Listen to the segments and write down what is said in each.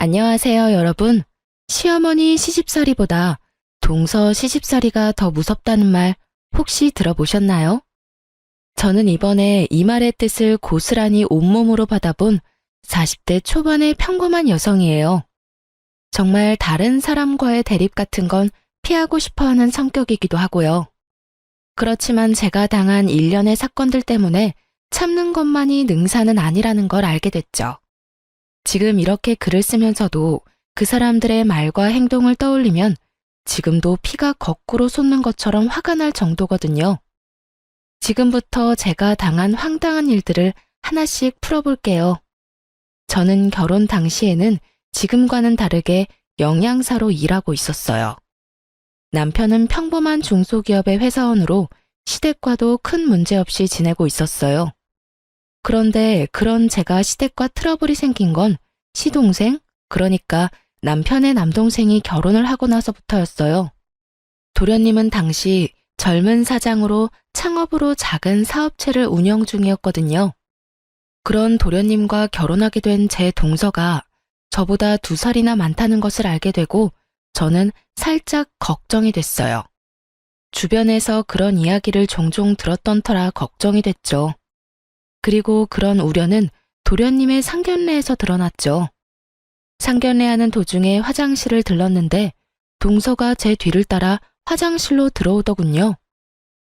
안녕하세요, 여러분. 시어머니 시집살이보다 동서 시집살이가 더 무섭다는 말 혹시 들어보셨나요? 저는 이번에 이 말의 뜻을 고스란히 온몸으로 받아본 40대 초반의 평범한 여성이에요. 정말 다른 사람과의 대립 같은 건 피하고 싶어 하는 성격이기도 하고요. 그렇지만 제가 당한 일련의 사건들 때문에 참는 것만이 능사는 아니라는 걸 알게 됐죠. 지금 이렇게 글을 쓰면서도 그 사람들의 말과 행동을 떠올리면 지금도 피가 거꾸로 솟는 것처럼 화가 날 정도거든요. 지금부터 제가 당한 황당한 일들을 하나씩 풀어볼게요. 저는 결혼 당시에는 지금과는 다르게 영양사로 일하고 있었어요. 남편은 평범한 중소기업의 회사원으로 시댁과도 큰 문제 없이 지내고 있었어요. 그런데 그런 제가 시댁과 트러블이 생긴 건 시동생, 그러니까 남편의 남동생이 결혼을 하고 나서부터였어요. 도련님은 당시 젊은 사장으로 창업으로 작은 사업체를 운영 중이었거든요. 그런 도련님과 결혼하게 된 제 동서가 저보다 2살이나 많다는 것을 알게 되고 저는 살짝 걱정이 됐어요. 주변에서 그런 이야기를 종종 들었던 터라 걱정이 됐죠. 그리고 그런 우려는 도련님의 상견례에서 드러났죠. 상견례하는 도중에 화장실을 들렀는데 동서가 제 뒤를 따라 화장실로 들어오더군요.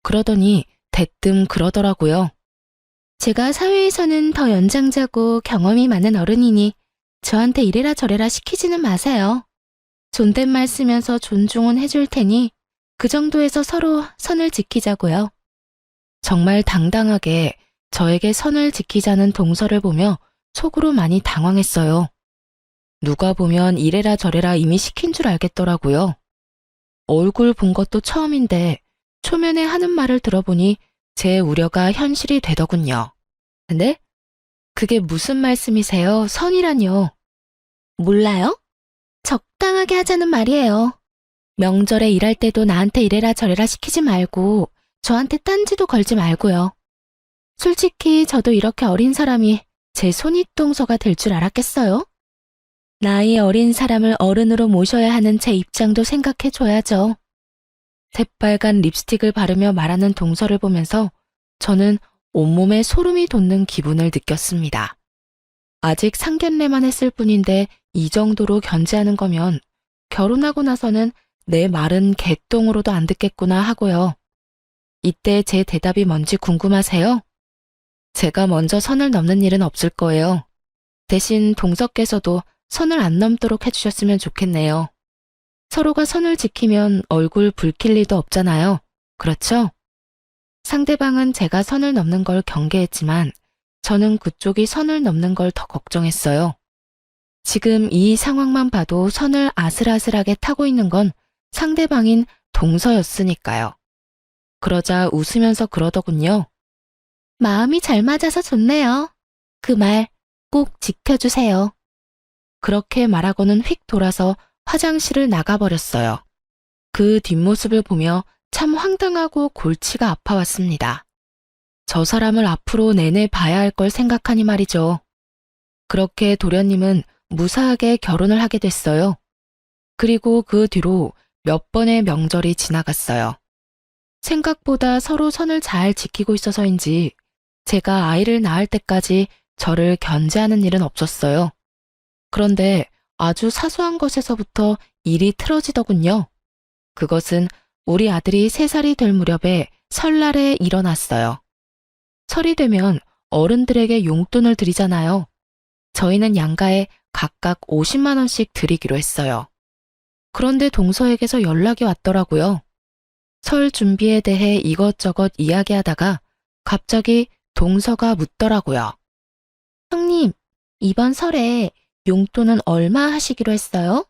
그러더니 대뜸 그러더라고요. 제가 사회에서는 더 연장자고 경험이 많은 어른이니 저한테 이래라 저래라 시키지는 마세요. 존댓말 쓰면서 존중은 해줄 테니 그 정도에서 서로 선을 지키자고요. 정말 당당하게 저에게 선을 지키자는 동서를 보며 속으로 많이 당황했어요. 누가 보면 이래라 저래라 이미 시킨 줄 알겠더라고요. 얼굴 본 것도 처음인데 초면에 하는 말을 들어보니 제 우려가 현실이 되더군요. 네? 그게 무슨 말씀이세요? 선이라뇨. 몰라요? 적당하게 하자는 말이에요. 명절에 일할 때도 나한테 이래라 저래라 시키지 말고 저한테 딴지도 걸지 말고요. 솔직히 저도 이렇게 어린 사람이 제 손윗동서가 될 줄 알았겠어요? 나이 어린 사람을 어른으로 모셔야 하는 제 입장도 생각해줘야죠. 새빨간 립스틱을 바르며 말하는 동서를 보면서 저는 온몸에 소름이 돋는 기분을 느꼈습니다. 아직 상견례만 했을 뿐인데 이 정도로 견제하는 거면 결혼하고 나서는 내 말은 개똥으로도 안 듣겠구나 하고요. 이때 제 대답이 뭔지 궁금하세요? 제가 먼저 선을 넘는 일은 없을 거예요. 대신 동서께서도 선을 안 넘도록 해주셨으면 좋겠네요. 서로가 선을 지키면 얼굴 붉힐 일도 없잖아요. 그렇죠? 상대방은 제가 선을 넘는 걸 경계했지만 저는 그쪽이 선을 넘는 걸 더 걱정했어요. 지금 이 상황만 봐도 선을 아슬아슬하게 타고 있는 건 상대방인 동서였으니까요. 그러자 웃으면서 그러더군요. 마음이 잘 맞아서 좋네요. 그 말 꼭 지켜주세요. 그렇게 말하고는 휙 돌아서 화장실을 나가버렸어요. 그 뒷모습을 보며 참 황당하고 골치가 아파왔습니다. 저 사람을 앞으로 내내 봐야 할 걸 생각하니 말이죠. 그렇게 도련님은 무사하게 결혼을 하게 됐어요. 그리고 그 뒤로 몇 번의 명절이 지나갔어요. 생각보다 서로 선을 잘 지키고 있어서인지 제가 아이를 낳을 때까지 저를 견제하는 일은 없었어요. 그런데 아주 사소한 것에서부터 일이 틀어지더군요. 그것은 우리 아들이 3살이 될 무렵에 설날에 일어났어요. 설이 되면 어른들에게 용돈을 드리잖아요. 저희는 양가에 각각 50만 원씩 드리기로 했어요. 그런데 동서에게서 연락이 왔더라고요. 설 준비에 대해 이것저것 이야기하다가 갑자기 동서가 묻더라고요. 형님, 이번 설에 용돈은 얼마 하시기로 했어요?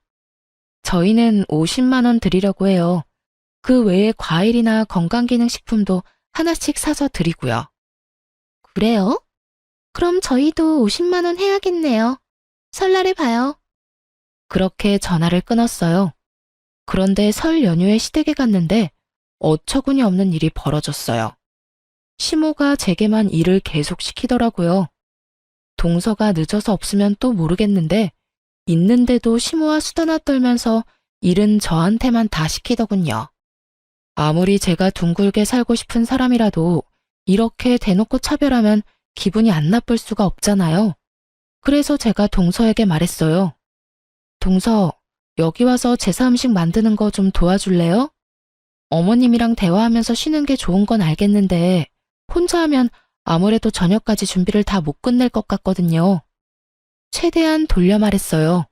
저희는 50만 원 드리려고 해요. 그 외에 과일이나 건강기능식품도 하나씩 사서 드리고요. 그래요? 그럼 저희도 50만 원 해야겠네요. 설날에 봐요. 그렇게 전화를 끊었어요. 그런데 설 연휴에 시댁에 갔는데 어처구니 없는 일이 벌어졌어요. 시모가 제게만 일을 계속 시키더라고요. 동서가 늦어서 없으면 또 모르겠는데 있는데도 시모와 수다나 떨면서 일은 저한테만 다 시키더군요. 아무리 제가 둥글게 살고 싶은 사람이라도 이렇게 대놓고 차별하면 기분이 안 나쁠 수가 없잖아요. 그래서 제가 동서에게 말했어요. 동서, 여기 와서 제사 음식 만드는 거 좀 도와줄래요? 어머님이랑 대화하면서 쉬는 게 좋은 건 알겠는데 혼자 하면 아무래도 저녁까지 준비를 다 못 끝낼 것 같거든요. 최대한 돌려 말했어요.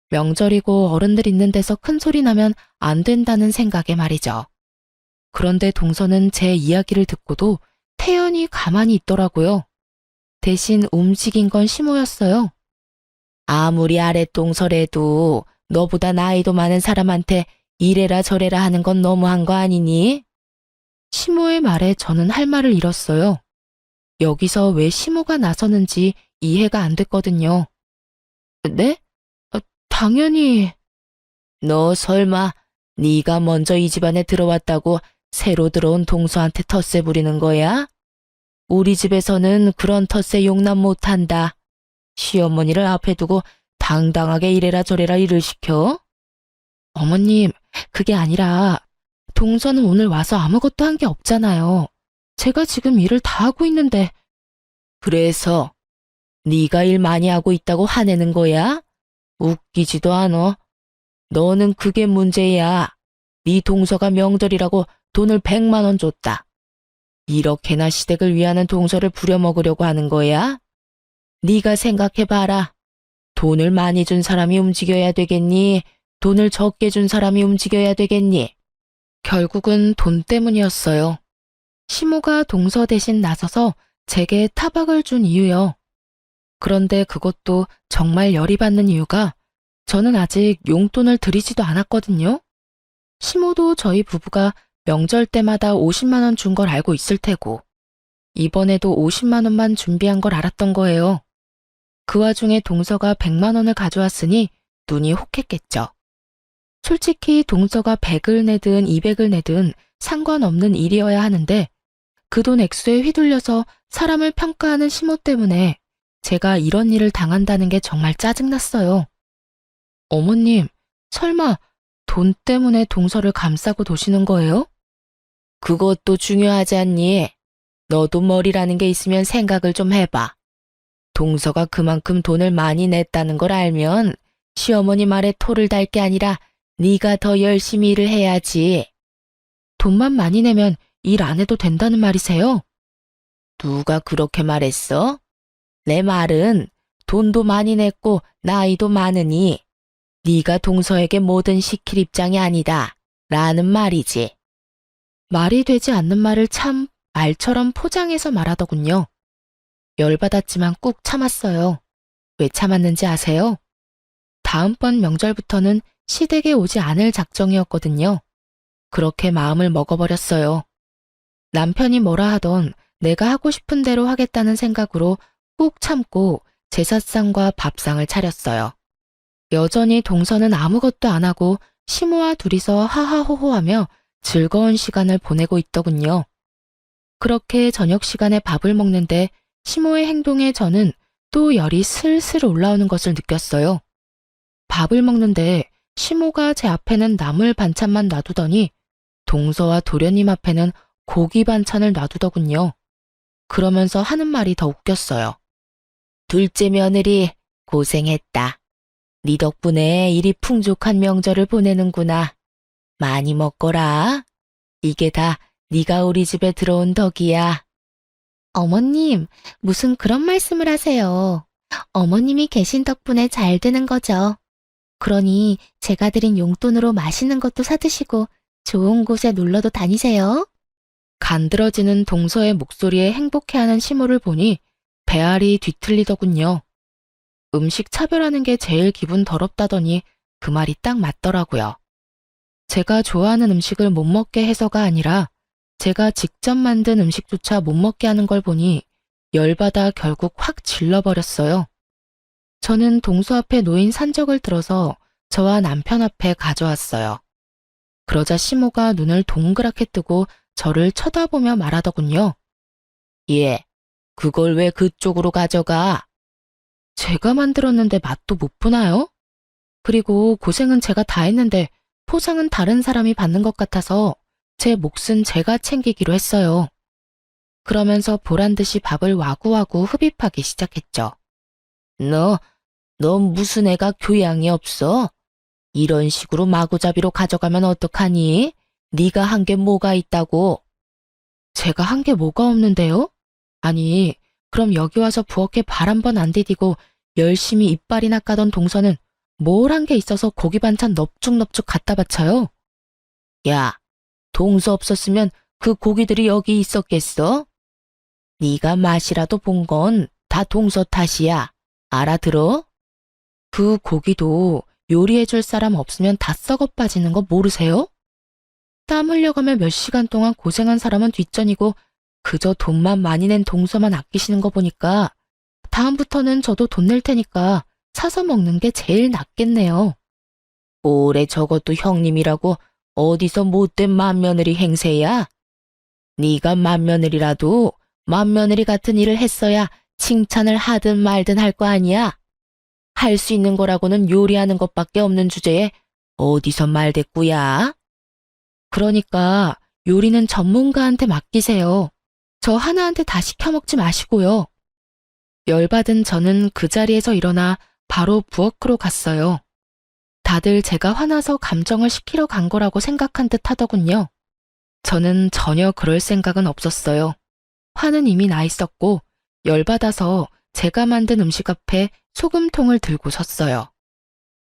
명절이고 어른들 있는 데서 큰 소리 나면 안 된다는 생각에 말이죠. 그런데 동서는 제 이야기를 듣고도 태연히 가만히 있더라고요. 대신 움직인 건 시모였어요. 아무리 아랫동서래도 너보다 나이도 많은 사람한테 이래라 저래라 하는 건 너무한 거 아니니? 시모의 말에 저는 할 말을 잃었어요. 여기서 왜 시모가 나서는지 이해가 안 됐거든요. 네? 당연히. 너 설마 네가 먼저 이 집안에 들어왔다고 새로 들어온 동서한테 텃세 부리는 거야? 우리 집에서는 그런 텃세 용납 못한다. 시어머니를 앞에 두고 당당하게 이래라 저래라 일을 시켜? 어머님, 그게 아니라 동서는 오늘 와서 아무것도 한 게 없잖아요. 제가 지금 일을 다 하고 있는데. 그래서 네가 일 많이 하고 있다고 화내는 거야? 웃기지도 않아. 너는 그게 문제야. 네 동서가 명절이라고 돈을 100만 원 줬다. 이렇게나 시댁을 위하는 동서를 부려먹으려고 하는 거야? 네가 생각해봐라. 돈을 많이 준 사람이 움직여야 되겠니? 돈을 적게 준 사람이 움직여야 되겠니? 결국은 돈 때문이었어요. 시모가 동서 대신 나서서 제게 타박을 준 이유요. 그런데 그것도 정말 열이 받는 이유가 저는 아직 용돈을 드리지도 않았거든요. 시모도 저희 부부가 명절 때마다 50만 원 준 걸 알고 있을 테고 이번에도 50만 원만 준비한 걸 알았던 거예요. 그 와중에 동서가 100만 원을 가져왔으니 눈이 혹했겠죠. 솔직히 동서가 100을 내든 200을 내든 상관없는 일이어야 하는데 그 돈 액수에 휘둘려서 사람을 평가하는 시모 때문에 제가 이런 일을 당한다는 게 정말 짜증났어요. 어머님, 설마 돈 때문에 동서를 감싸고 도시는 거예요? 그것도 중요하지 않니? 너도 머리라는 게 있으면 생각을 좀 해봐. 동서가 그만큼 돈을 많이 냈다는 걸 알면 시어머니 말에 토를 달 게 아니라 네가 더 열심히 일을 해야지. 돈만 많이 내면 일 안 해도 된다는 말이세요? 누가 그렇게 말했어? 내 말은 돈도 많이 냈고 나이도 많으니 네가 동서에게 뭐든 시킬 입장이 아니다. 라는 말이지. 말이 되지 않는 말을 참 말처럼 포장해서 말하더군요. 열받았지만 꾹 참았어요. 왜 참았는지 아세요? 다음번 명절부터는 시댁에 오지 않을 작정이었거든요. 그렇게 마음을 먹어버렸어요. 남편이 뭐라 하던 내가 하고 싶은 대로 하겠다는 생각으로 꾹 참고 제사상과 밥상을 차렸어요. 여전히 동서는 아무것도 안 하고 시모와 둘이서 하하호호하며 즐거운 시간을 보내고 있더군요. 그렇게 저녁 시간에 밥을 먹는데 시모의 행동에 저는 또 열이 슬슬 올라오는 것을 느꼈어요. 밥을 먹는데 시모가 제 앞에는 나물 반찬만 놔두더니 동서와 도련님 앞에는 고기 반찬을 놔두더군요. 그러면서 하는 말이 더 웃겼어요. 둘째 며느리 고생했다. 네 덕분에 이리 풍족한 명절을 보내는구나. 많이 먹거라. 이게 다 네가 우리 집에 들어온 덕이야. 어머님, 무슨 그런 말씀을 하세요. 어머님이 계신 덕분에 잘 되는 거죠. 그러니 제가 드린 용돈으로 맛있는 것도 사드시고 좋은 곳에 놀러도 다니세요. 간드러지는 동서의 목소리에 행복해하는 시모를 보니 배알이 뒤틀리더군요. 음식 차별하는 게 제일 기분 더럽다더니 그 말이 딱 맞더라고요. 제가 좋아하는 음식을 못 먹게 해서가 아니라 제가 직접 만든 음식조차 못 먹게 하는 걸 보니 열받아 결국 확 질러버렸어요. 저는 동서 앞에 놓인 산적을 들어서 저와 남편 앞에 가져왔어요. 그러자 시모가 눈을 동그랗게 뜨고 저를 쳐다보며 말하더군요. 예, 그걸 왜 그쪽으로 가져가? 제가 만들었는데 맛도 못 보나요? 그리고 고생은 제가 다 했는데 포상은 다른 사람이 받는 것 같아서 제 몫은 제가 챙기기로 했어요. 그러면서 보란 듯이 밥을 와구와구 흡입하기 시작했죠. 너 무슨 애가 교양이 없어? 이런 식으로 마구잡이로 가져가면 어떡하니? 네가 한 게 뭐가 있다고? 제가 한 게 뭐가 없는데요? 아니, 그럼 여기 와서 부엌에 발 한 번 안 디디고 열심히 이빨이나 까던 동서는 뭘 한 게 있어서 고기 반찬 넙죽넙죽 갖다 바쳐요? 야, 동서 없었으면 그 고기들이 여기 있었겠어? 네가 맛이라도 본 건 다 동서 탓이야. 알아들어? 그 고기도 요리해줄 사람 없으면 다 썩어 빠지는 거 모르세요? 땀 흘려가며 몇 시간 동안 고생한 사람은 뒷전이고 그저 돈만 많이 낸 동서만 아끼시는 거 보니까 다음부터는 저도 돈 낼 테니까 사서 먹는 게 제일 낫겠네요. 올해 저것도 형님이라고 어디서 못된 맏며느리 행세야? 네가 맏며느리라도 맏며느리 같은 일을 했어야 칭찬을 하든 말든 할 거 아니야? 할 수 있는 거라고는 요리하는 것밖에 없는 주제에 어디서 말대꾸야? 그러니까 요리는 전문가한테 맡기세요. 저 하나한테 다 시켜먹지 마시고요. 열받은 저는 그 자리에서 일어나 바로 부엌으로 갔어요. 다들 제가 화나서 감정을 식히러 간 거라고 생각한 듯 하더군요. 저는 전혀 그럴 생각은 없었어요. 화는 이미 나 있었고 열받아서 제가 만든 음식 앞에 소금통을 들고 섰어요.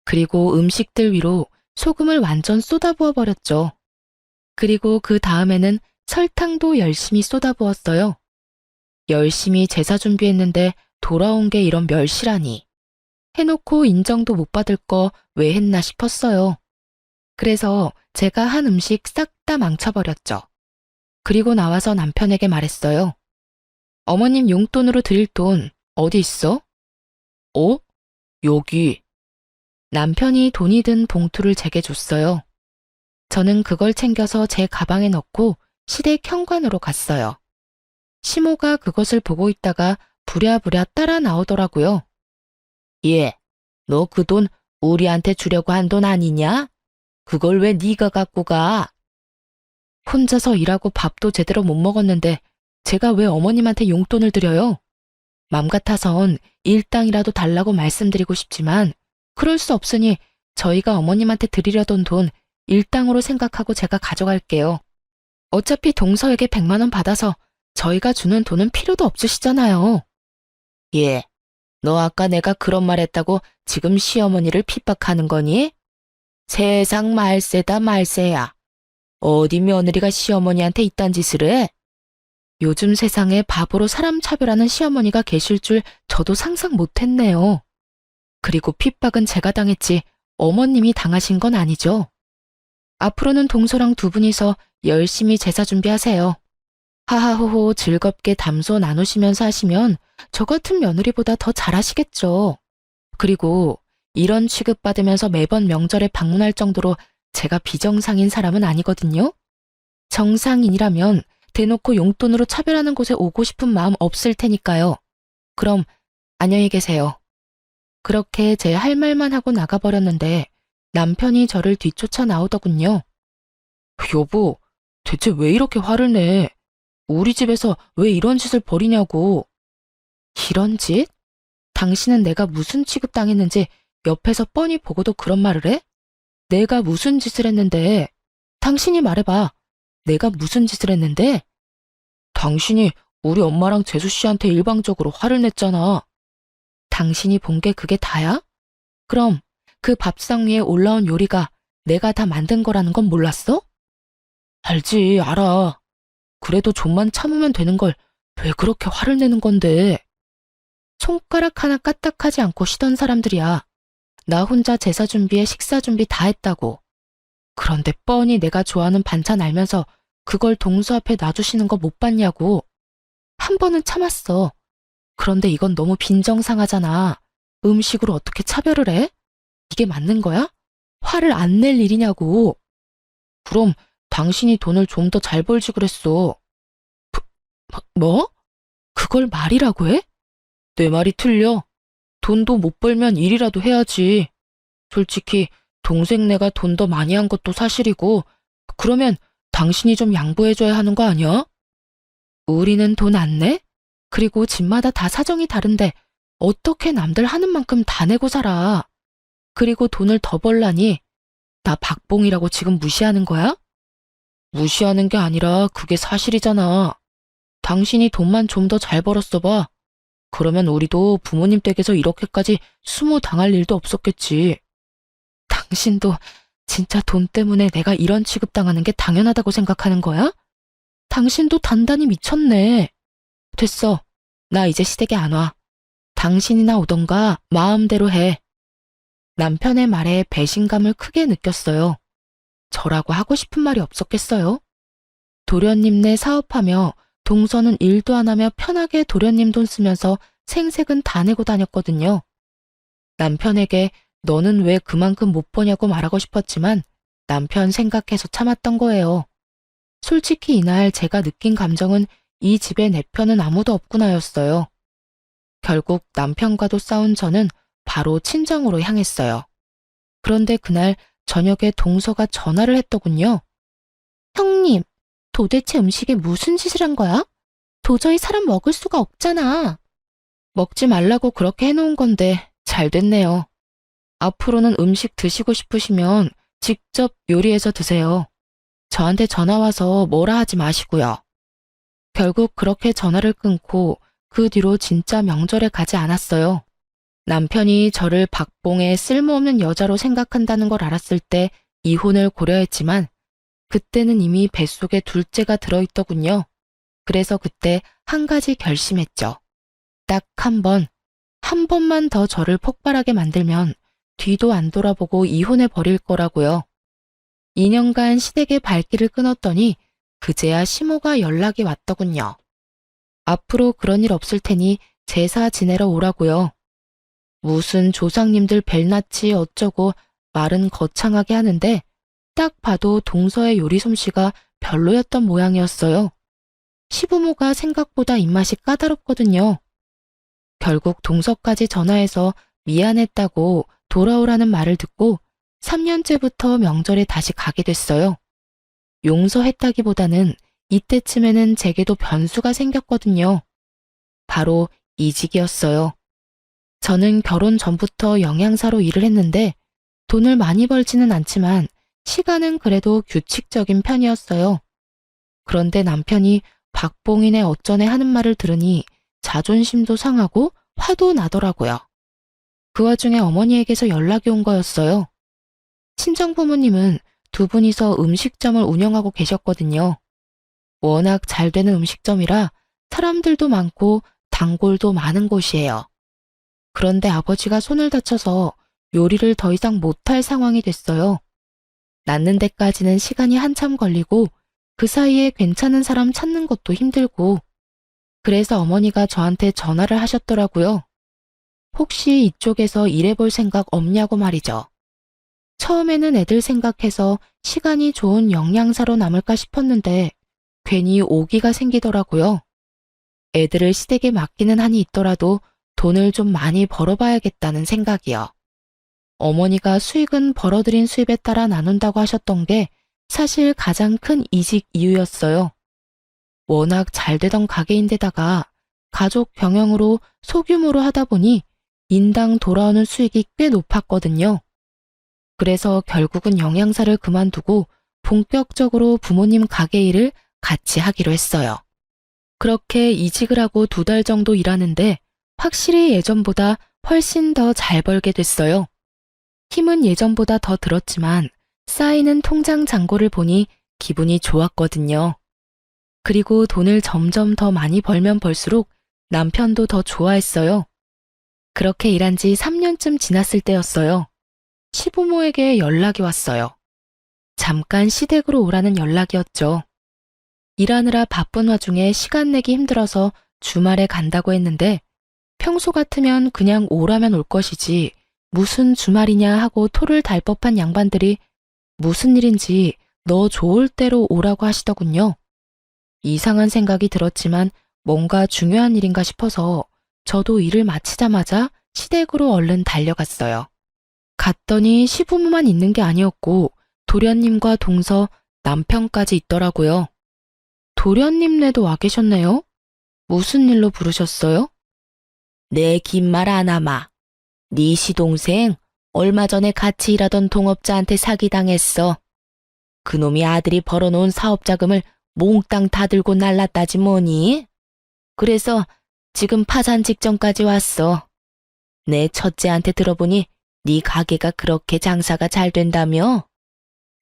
그리고 음식들 위로 소금을 완전 쏟아부어 버렸죠. 그리고 그 다음에는 설탕도 열심히 쏟아부었어요. 열심히 제사 준비했는데 돌아온 게 이런 멸시라니. 해놓고 인정도 못 받을 거 왜 했나 싶었어요. 그래서 제가 한 음식 싹 다 망쳐버렸죠. 그리고 나와서 남편에게 말했어요. 어머님 용돈으로 드릴 돈 어디 있어? 어? 여기. 남편이 돈이 든 봉투를 제게 줬어요. 저는 그걸 챙겨서 제 가방에 넣고 시댁 현관으로 갔어요. 시모가 그것을 보고 있다가 부랴부랴 따라 나오더라고요. 예, 너 그 돈 우리한테 주려고 한 돈 아니냐? 그걸 왜 네가 갖고 가? 혼자서 일하고 밥도 제대로 못 먹었는데 제가 왜 어머님한테 용돈을 드려요? 맘 같아선 일당이라도 달라고 말씀드리고 싶지만 그럴 수 없으니 저희가 어머님한테 드리려던 돈 일당으로 생각하고 제가 가져갈게요. 어차피 동서에게 100만 원 받아서 저희가 주는 돈은 필요도 없으시잖아요. 예, 너 아까 내가 그런 말 했다고 지금 시어머니를 핍박하는 거니? 세상 말세다 말세야. 어디 며느리가 시어머니한테 이딴 짓을 해? 요즘 세상에 바보로 사람 차별하는 시어머니가 계실 줄 저도 상상 못했네요. 그리고 핍박은 제가 당했지 어머님이 당하신 건 아니죠. 앞으로는 동서랑 두 분이서 열심히 제사 준비하세요. 하하호호 즐겁게 담소 나누시면서 하시면 저 같은 며느리보다 더 잘하시겠죠. 그리고 이런 취급받으면서 매번 명절에 방문할 정도로 제가 비정상인 사람은 아니거든요. 정상인이라면 대놓고 용돈으로 차별하는 곳에 오고 싶은 마음 없을 테니까요. 그럼 안녕히 계세요. 그렇게 제 할 말만 하고 나가버렸는데 남편이 저를 뒤쫓아 나오더군요. 여보, 대체 왜 이렇게 화를 내? 우리 집에서 왜 이런 짓을 벌이냐고. 이런 짓? 당신은 내가 무슨 취급당했는지 옆에서 뻔히 보고도 그런 말을 해? 내가 무슨 짓을 했는데? 당신이 말해봐. 내가 무슨 짓을 했는데? 당신이 우리 엄마랑 재수 씨한테 일방적으로 화를 냈잖아. 당신이 본 게 그게 다야? 그럼 그 밥상 위에 올라온 요리가 내가 다 만든 거라는 건 몰랐어? 알지, 알아. 그래도 좀만 참으면 되는 걸 왜 그렇게 화를 내는 건데? 손가락 하나 까딱하지 않고 쉬던 사람들이야. 나 혼자 제사 준비에 식사 준비 다 했다고. 그런데 뻔히 내가 좋아하는 반찬 알면서 그걸 동서 앞에 놔주시는 거 못 봤냐고. 한 번은 참았어. 그런데 이건 너무 빈정상하잖아. 음식으로 어떻게 차별을 해? 이게 맞는 거야? 화를 안 낼 일이냐고. 그럼 당신이 돈을 좀 더 잘 벌지 그랬어. 뭐? 그걸 말이라고 해? 내 말이 틀려. 돈도 못 벌면 일이라도 해야지. 솔직히 동생 내가 돈 더 많이 한 것도 사실이고, 그러면 당신이 좀 양보해줘야 하는 거 아니야? 우리는 돈 안 내? 그리고 집마다 다 사정이 다른데 어떻게 남들 하는 만큼 다 내고 살아? 그리고 돈을 더 벌라니 나 박봉이라고 지금 무시하는 거야? 무시하는 게 아니라 그게 사실이잖아. 당신이 돈만 좀 더 잘 벌었어 봐. 그러면 우리도 부모님 댁에서 이렇게까지 수모 당할 일도 없었겠지. 당신도 진짜 돈 때문에 내가 이런 취급당하는 게 당연하다고 생각하는 거야? 당신도 단단히 미쳤네. 됐어. 나 이제 시댁에 안 와. 당신이나 오던가 마음대로 해. 남편의 말에 배신감을 크게 느꼈어요. 저라고 하고 싶은 말이 없었겠어요? 도련님네 사업하며 동서는 일도 안 하며 편하게 도련님 돈 쓰면서 생색은 다 내고 다녔거든요. 남편에게 너는 왜 그만큼 못 버냐고 말하고 싶었지만 남편 생각해서 참았던 거예요. 솔직히 이날 제가 느낀 감정은 이 집에 내 편은 아무도 없구나였어요. 결국 남편과도 싸운 저는 바로 친정으로 향했어요. 그런데 그날 저녁에 동서가 전화를 했더군요. 형님, 도대체 음식에 무슨 짓을 한 거야? 도저히 사람 먹을 수가 없잖아. 먹지 말라고 그렇게 해놓은 건데 잘 됐네요. 앞으로는 음식 드시고 싶으시면 직접 요리해서 드세요. 저한테 전화 와서 뭐라 하지 마시고요. 결국 그렇게 전화를 끊고 그 뒤로 진짜 명절에 가지 않았어요. 남편이 저를 박봉의 쓸모없는 여자로 생각한다는 걸 알았을 때 이혼을 고려했지만 그때는 이미 뱃속에 둘째가 들어있더군요. 그래서 그때 한 가지 결심했죠. 딱 한 번만 더 저를 폭발하게 만들면 뒤도 안 돌아보고 이혼해 버릴 거라고요. 2년간 시댁의 발길을 끊었더니 그제야 시모가 연락이 왔더군요. 앞으로 그런 일 없을 테니 제사 지내러 오라고요. 무슨 조상님들 벨낯이 어쩌고 말은 거창하게 하는데 딱 봐도 동서의 요리 솜씨가 별로였던 모양이었어요. 시부모가 생각보다 입맛이 까다롭거든요. 결국 동서까지 전화해서 미안했다고 돌아오라는 말을 듣고 3년째부터 명절에 다시 가게 됐어요. 용서했다기보다는 이때쯤에는 제게도 변수가 생겼거든요. 바로 이직이었어요. 저는 결혼 전부터 영양사로 일을 했는데 돈을 많이 벌지는 않지만 시간은 그래도 규칙적인 편이었어요. 그런데 남편이 박봉인의 어쩌네 하는 말을 들으니 자존심도 상하고 화도 나더라고요. 그 와중에 어머니에게서 연락이 온 거였어요. 친정 부모님은 두 분이서 음식점을 운영하고 계셨거든요. 워낙 잘 되는 음식점이라 사람들도 많고 단골도 많은 곳이에요. 그런데 아버지가 손을 다쳐서 요리를 더 이상 못할 상황이 됐어요. 낫는 데까지는 시간이 한참 걸리고 그 사이에 괜찮은 사람 찾는 것도 힘들고 그래서 어머니가 저한테 전화를 하셨더라고요. 혹시 이쪽에서 일해볼 생각 없냐고 말이죠. 처음에는 애들 생각해서 시간이 좋은 영양사로 남을까 싶었는데 괜히 오기가 생기더라고요. 애들을 시댁에 맡기는 한이 있더라도 돈을 좀 많이 벌어봐야겠다는 생각이요. 어머니가 수익은 벌어들인 수입에 따라 나눈다고 하셨던 게 사실 가장 큰 이직 이유였어요. 워낙 잘 되던 가게인데다가 가족 경영으로 소규모로 하다 보니 인당 돌아오는 수익이 꽤 높았거든요. 그래서 결국은 영양사를 그만두고 본격적으로 부모님 가게 일을 같이 하기로 했어요. 그렇게 이직을 하고 2달 정도 일하는데 확실히 예전보다 훨씬 더 잘 벌게 됐어요. 힘은 예전보다 더 들었지만 쌓이는 통장 잔고를 보니 기분이 좋았거든요. 그리고 돈을 점점 더 많이 벌면 벌수록 남편도 더 좋아했어요. 그렇게 일한 지 3년쯤 지났을 때였어요. 시부모에게 연락이 왔어요. 잠깐 시댁으로 오라는 연락이었죠. 일하느라 바쁜 와중에 시간 내기 힘들어서 주말에 간다고 했는데 평소 같으면 그냥 오라면 올 것이지 무슨 주말이냐 하고 토를 달 법한 양반들이 무슨 일인지 너 좋을 대로 오라고 하시더군요. 이상한 생각이 들었지만 뭔가 중요한 일인가 싶어서 저도 일을 마치자마자 시댁으로 얼른 달려갔어요. 갔더니 시부모만 있는 게 아니었고 도련님과 동서, 남편까지 있더라고요. 도련님네도 와 계셨네요? 무슨 일로 부르셨어요? 내 긴 말 안 하마. 네 시동생 얼마 전에 같이 일하던 동업자한테 사기당했어. 그놈이 아들이 벌어놓은 사업자금을 몽땅 다 들고 날랐다지 뭐니? 그래서 지금 파산 직전까지 왔어. 내 첫째한테 들어보니 네 가게가 그렇게 장사가 잘 된다며?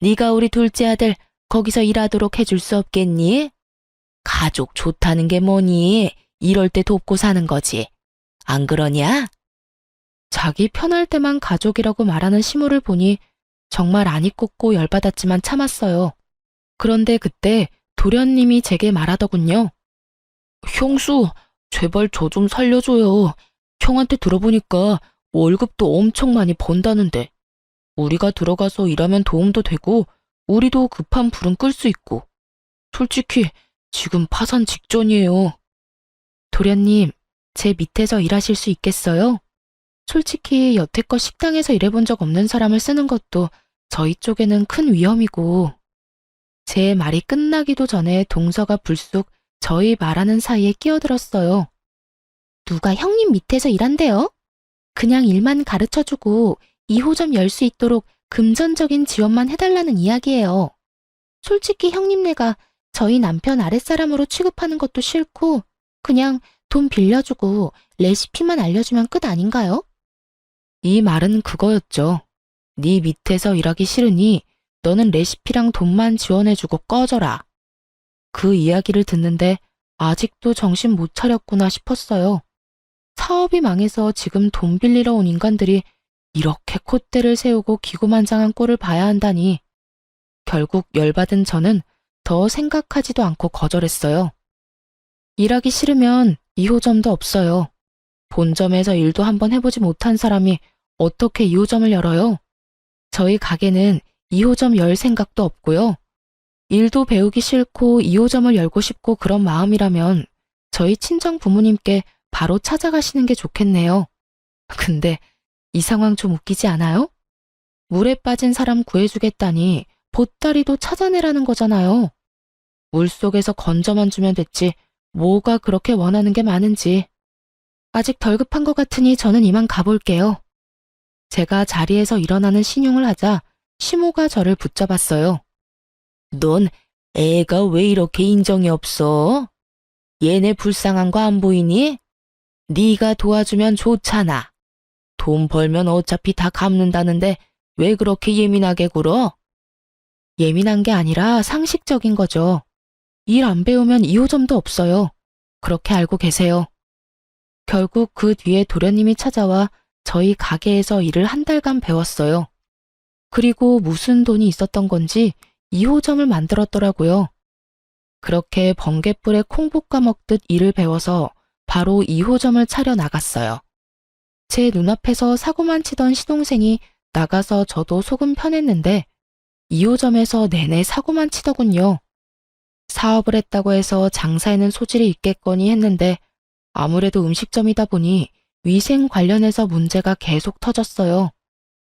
네가 우리 둘째 아들 거기서 일하도록 해줄 수 없겠니? 가족 좋다는 게 뭐니? 이럴 때 돕고 사는 거지. 안 그러냐? 자기 편할 때만 가족이라고 말하는 시모를 보니 정말 안이 꽂고 열받았지만 참았어요. 그런데 그때 도련님이 제게 말하더군요. 형수, 제발 저 좀 살려줘요. 형한테 들어보니까 월급도 엄청 많이 번다는데. 우리가 들어가서 일하면 도움도 되고 우리도 급한 불은 끌 수 있고. 솔직히 지금 파산 직전이에요. 도련님, 제 밑에서 일하실 수 있겠어요? 솔직히 여태껏 식당에서 일해본 적 없는 사람을 쓰는 것도 저희 쪽에는 큰 위험이고. 제 말이 끝나기도 전에 동서가 불쑥 저희 말하는 사이에 끼어들었어요. 누가 형님 밑에서 일한대요? 그냥 일만 가르쳐주고 2호점 열 수 있도록 금전적인 지원만 해달라는 이야기예요. 솔직히 형님네가 저희 남편 아랫사람으로 취급하는 것도 싫고 그냥 돈 빌려주고 레시피만 알려주면 끝 아닌가요? 이 말은 그거였죠. 네 밑에서 일하기 싫으니 너는 레시피랑 돈만 지원해주고 꺼져라. 그 이야기를 듣는데 아직도 정신 못 차렸구나 싶었어요. 사업이 망해서 지금 돈 빌리러 온 인간들이 이렇게 콧대를 세우고 기고만장한 꼴을 봐야 한다니. 결국 열받은 저는 더 생각하지도 않고 거절했어요. 일하기 싫으면 2호점도 없어요. 본점에서 일도 한번 해보지 못한 사람이 어떻게 2호점을 열어요? 저희 가게는 2호점 열 생각도 없고요. 일도 배우기 싫고 2호점을 열고 싶고 그런 마음이라면 저희 친정 부모님께 바로 찾아가시는 게 좋겠네요. 근데 이 상황 좀 웃기지 않아요? 물에 빠진 사람 구해주겠다니 보따리도 찾아내라는 거잖아요. 물속에서 건져만 주면 됐지 뭐가 그렇게 원하는 게 많은지. 아직 덜 급한 것 같으니 저는 이만 가볼게요. 제가 자리에서 일어나는 신용을 하자 시모가 저를 붙잡았어요. 넌 애가 왜 이렇게 인정이 없어? 얘네 불쌍한 거 안 보이니? 네가 도와주면 좋잖아. 돈 벌면 어차피 다 갚는다는데 왜 그렇게 예민하게 굴어? 예민한 게 아니라 상식적인 거죠. 일 안 배우면 2호점도 없어요. 그렇게 알고 계세요. 결국 그 뒤에 도련님이 찾아와 저희 가게에서 일을 한 달간 배웠어요. 그리고 무슨 돈이 있었던 건지 2호점을 만들었더라고요. 그렇게 번갯불에 콩 볶아 먹듯 일을 배워서 바로 2호점을 차려 나갔어요. 제 눈앞에서 사고만 치던 시동생이 나가서 저도 속은 편했는데 2호점에서 내내 사고만 치더군요. 사업을 했다고 해서 장사에는 소질이 있겠거니 했는데 아무래도 음식점이다 보니 위생 관련해서 문제가 계속 터졌어요.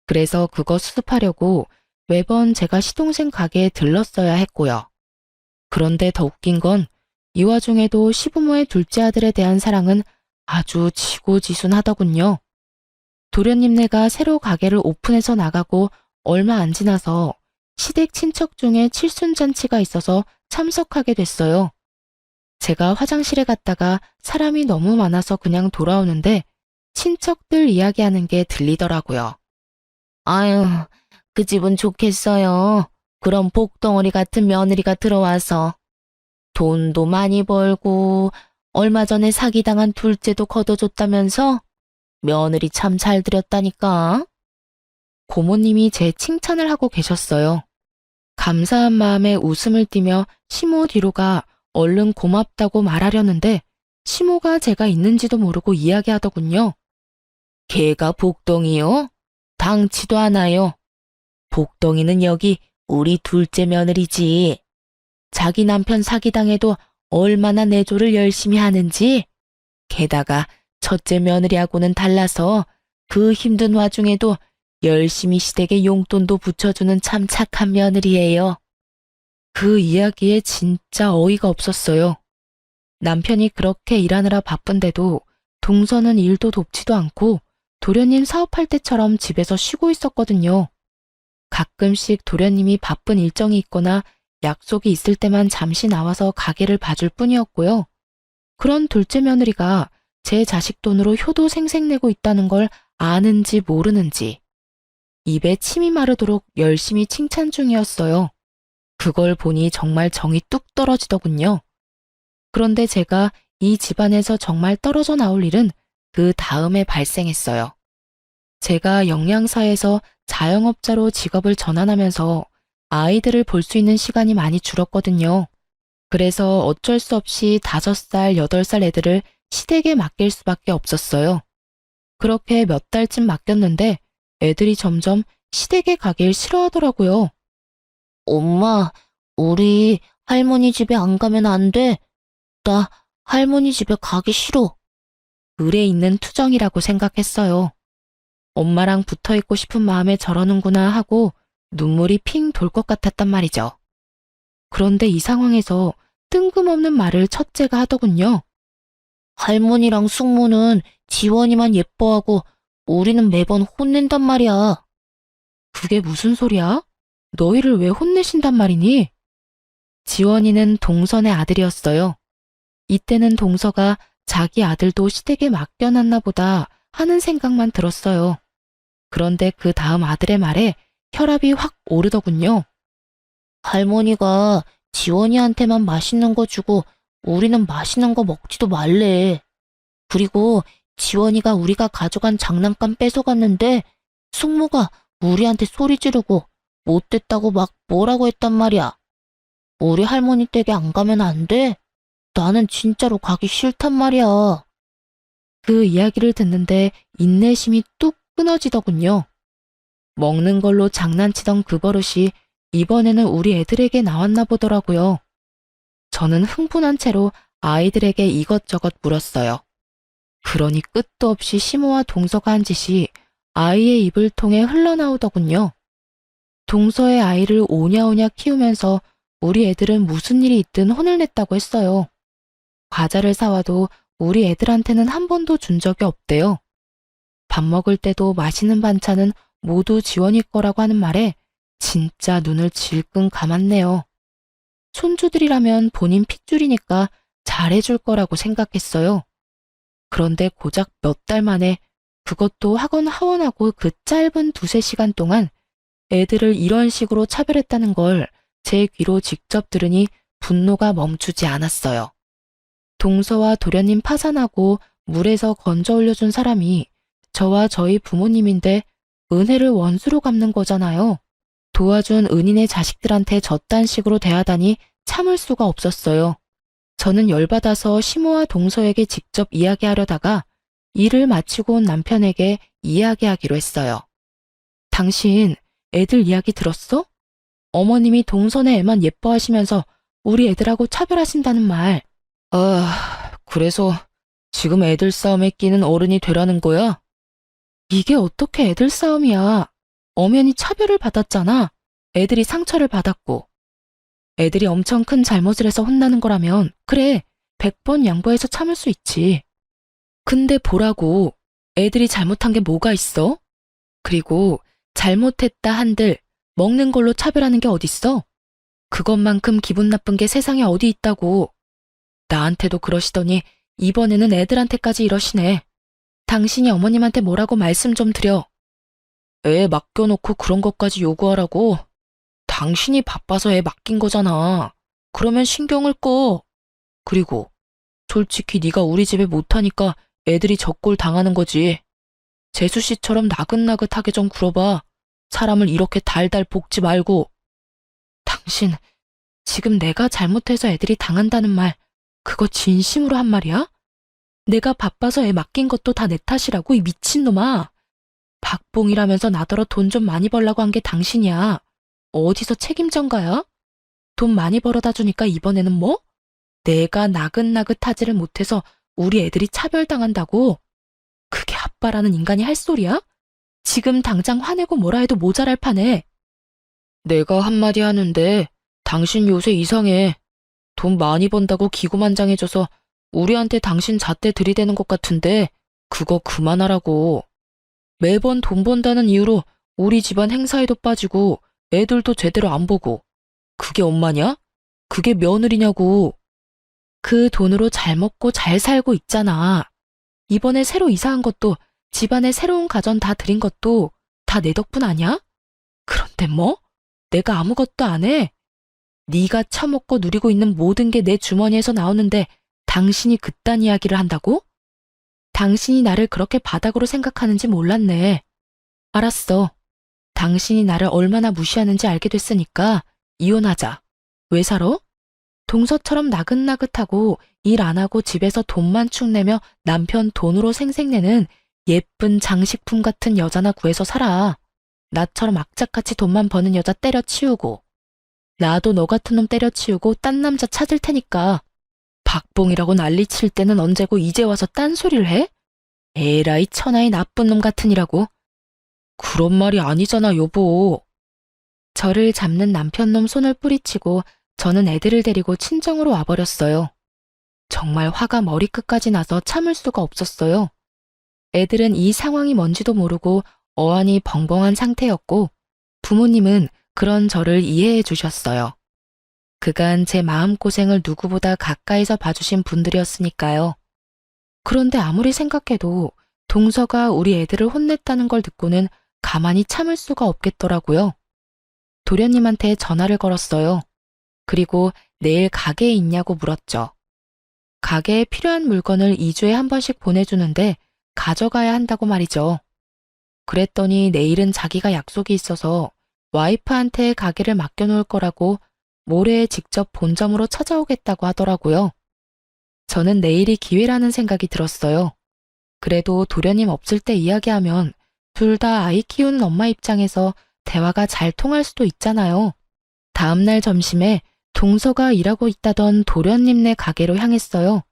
그래서 그거 수습하려고 매번 제가 시동생 가게에 들렀어야 했고요. 그런데 더 웃긴 건 이 와중에도 시부모의 둘째 아들에 대한 사랑은 아주 지고지순하더군요. 도련님네가 새로 가게를 오픈해서 나가고 얼마 안 지나서 시댁 친척 중에 칠순잔치가 있어서 참석하게 됐어요. 제가 화장실에 갔다가 사람이 너무 많아서 그냥 돌아오는데 친척들 이야기하는 게 들리더라고요. 아유, 그 집은 좋겠어요. 그런 복덩어리 같은 며느리가 들어와서. 돈도 많이 벌고 얼마 전에 사기당한 둘째도 걷어줬다면서? 며느리 참 잘 들였다니까. 고모님이 제 칭찬을 하고 계셨어요. 감사한 마음에 웃음을 띠며 시모 뒤로가 얼른 고맙다고 말하려는데 시모가 제가 있는지도 모르고 이야기하더군요. 걔가 복덩이요? 당치도 않아요. 복덩이는 여기 우리 둘째 며느리지. 자기 남편 사기당해도 얼마나 내조를 열심히 하는지. 게다가 첫째 며느리하고는 달라서 그 힘든 와중에도 열심히 시댁에 용돈도 붙여주는 참 착한 며느리예요. 그 이야기에 진짜 어이가 없었어요. 남편이 그렇게 일하느라 바쁜데도 동서는 일도 돕지도 않고 도련님 사업할 때처럼 집에서 쉬고 있었거든요. 가끔씩 도련님이 바쁜 일정이 있거나 약속이 있을 때만 잠시 나와서 가게를 봐줄 뿐이었고요. 그런 둘째 며느리가 제 자식 돈으로 효도 생색내고 있다는 걸 아는지 모르는지 입에 침이 마르도록 열심히 칭찬 중이었어요. 그걸 보니 정말 정이 뚝 떨어지더군요. 그런데 제가 이 집안에서 정말 떨어져 나올 일은 그 다음에 발생했어요. 제가 영양사에서 자영업자로 직업을 전환하면서 아이들을 볼 수 있는 시간이 많이 줄었거든요. 그래서 어쩔 수 없이 5살, 8살 애들을 시댁에 맡길 수밖에 없었어요. 그렇게 몇 달쯤 맡겼는데 애들이 점점 시댁에 가길 싫어하더라고요. 엄마, 우리 할머니 집에 안 가면 안 돼. 나 할머니 집에 가기 싫어. 을에 있는 투정이라고 생각했어요. 엄마랑 붙어 있고 싶은 마음에 저러는구나 하고 눈물이 핑 돌 것 같았단 말이죠. 그런데 이 상황에서 뜬금없는 말을 첫째가 하더군요. 할머니랑 숙모는 지원이만 예뻐하고 우리는 매번 혼낸단 말이야. 그게 무슨 소리야? 너희를 왜 혼내신단 말이니? 지원이는 동선의 아들이었어요. 이때는 동서가 자기 아들도 시댁에 맡겨놨나 보다 하는 생각만 들었어요. 그런데 그 다음 아들의 말에 혈압이 확 오르더군요. 할머니가 지원이한테만 맛있는 거 주고 우리는 맛있는 거 먹지도 말래. 그리고 지원이가 우리가 가져간 장난감 뺏어갔는데 숙모가 우리한테 소리 지르고 못됐다고 막 뭐라고 했단 말이야. 우리 할머니 댁에 안 가면 안 돼? 나는 진짜로 가기 싫단 말이야. 그 이야기를 듣는데 인내심이 뚝 끊어지더군요. 먹는 걸로 장난치던 그 버릇이 이번에는 우리 애들에게 나왔나 보더라고요. 저는 흥분한 채로 아이들에게 이것저것 물었어요. 그러니 끝도 없이 시모와 동서가 한 짓이 아이의 입을 통해 흘러나오더군요. 동서의 아이를 오냐오냐 키우면서 우리 애들은 무슨 일이 있든 혼을 냈다고 했어요. 과자를 사와도 우리 애들한테는 한 번도 준 적이 없대요. 밥 먹을 때도 맛있는 반찬은 모두 지원이 거라고 하는 말에 진짜 눈을 질끈 감았네요. 손주들이라면 본인 핏줄이니까 잘해줄 거라고 생각했어요. 그런데 고작 몇 달 만에 그것도 학원 하원하고 그 짧은 2~3시간 동안 애들을 이런 식으로 차별했다는 걸 제 귀로 직접 들으니 분노가 멈추지 않았어요. 동서와 도련님 파산하고 물에서 건져 올려준 사람이 저와 저희 부모님인데 은혜를 원수로 갚는 거잖아요. 도와준 은인의 자식들한테 저딴 식으로 대하다니 참을 수가 없었어요. 저는 열받아서 시모와 동서에게 직접 이야기하려다가 일을 마치고 온 남편에게 이야기하기로 했어요. 당신 애들 이야기 들었어? 어머님이 동선의 애만 예뻐하시면서 우리 애들하고 차별하신다는 말. 그래서 지금 애들 싸움에 끼는 어른이 되라는 거야? 이게 어떻게 애들 싸움이야. 엄연히 차별을 받았잖아. 애들이 상처를 받았고. 애들이 엄청 큰 잘못을 해서 혼나는 거라면 그래, 100번 양보해서 참을 수 있지. 근데 보라고, 애들이 잘못한 게 뭐가 있어? 그리고 잘못했다 한들 먹는 걸로 차별하는 게 어딨어? 그것만큼 기분 나쁜 게 세상에 어디 있다고. 나한테도 그러시더니 이번에는 애들한테까지 이러시네. 당신이 어머님한테 뭐라고 말씀 좀 드려. 애 맡겨놓고 그런 것까지 요구하라고? 당신이 바빠서 애 맡긴 거잖아. 그러면 신경을 꺼. 그리고 솔직히 네가 우리 집에 못하니까 애들이 적골 당하는 거지. 재수 씨처럼 나긋나긋하게 좀 굴어봐. 사람을 이렇게 달달 볶지 말고. 당신, 지금 내가 잘못해서 애들이 당한다는 말, 그거 진심으로 한 말이야? 내가 바빠서 애 맡긴 것도 다 내 탓이라고, 이 미친놈아. 박봉이라면서 나더러 돈 좀 많이 벌라고 한 게 당신이야. 어디서 책임전가야? 돈 많이 벌어다 주니까 이번에는 뭐? 내가 나긋나긋하지를 못해서 우리 애들이 차별당한다고? 그게 아빠라는 인간이 할 소리야? 지금 당장 화내고 뭐라 해도 모자랄 판에. 내가 한마디 하는데 당신 요새 이상해. 돈 많이 번다고 기고만장해져서 우리한테 당신 잣대 들이대는 것 같은데 그거 그만하라고. 매번 돈 번다는 이유로 우리 집안 행사에도 빠지고 애들도 제대로 안 보고. 그게 엄마냐? 그게 며느리냐고. 그 돈으로 잘 먹고 잘 살고 있잖아. 이번에 새로 이사한 것도 집안에 새로운 가전 다 들인 것도 다 내 덕분 아냐? 그런데 뭐? 내가 아무것도 안 해? 네가 처먹고 누리고 있는 모든 게 내 주머니에서 나오는데 당신이 그딴 이야기를 한다고? 당신이 나를 그렇게 바닥으로 생각하는지 몰랐네. 알았어. 당신이 나를 얼마나 무시하는지 알게 됐으니까 이혼하자. 왜 살아? 동서처럼 나긋나긋하고 일 안 하고 집에서 돈만 축내며 남편 돈으로 생색내는 예쁜 장식품 같은 여자나 구해서 살아. 나처럼 악착같이 돈만 버는 여자 때려치우고. 나도 너 같은 놈 때려치우고 딴 남자 찾을 테니까. 박봉이라고 난리칠 때는 언제고 이제 와서 딴소리를 해? 에라이 천하의 나쁜 놈 같으니라고. 그런 말이 아니잖아, 여보. 저를 잡는 남편놈 손을 뿌리치고 저는 애들을 데리고 친정으로 와버렸어요. 정말 화가 머리끝까지 나서 참을 수가 없었어요. 애들은 이 상황이 뭔지도 모르고 어안이 벙벙한 상태였고 부모님은 그런 저를 이해해 주셨어요. 그간 제 마음고생을 누구보다 가까이서 봐주신 분들이었으니까요. 그런데 아무리 생각해도 동서가 우리 애들을 혼냈다는 걸 듣고는 가만히 참을 수가 없겠더라고요. 도련님한테 전화를 걸었어요. 그리고 내일 가게에 있냐고 물었죠. 가게에 필요한 물건을 2주에 한 번씩 보내주는데 가져가야 한다고 말이죠. 그랬더니 내일은 자기가 약속이 있어서 와이프한테 가게를 맡겨놓을 거라고 모레 직접 본점으로 찾아오겠다고 하더라고요. 저는 내일이 기회라는 생각이 들었어요. 그래도 도련님 없을 때 이야기하면 둘 다 아이 키우는 엄마 입장에서 대화가 잘 통할 수도 있잖아요. 다음날 점심에 동서가 일하고 있다던 도련님네 가게로 향했어요.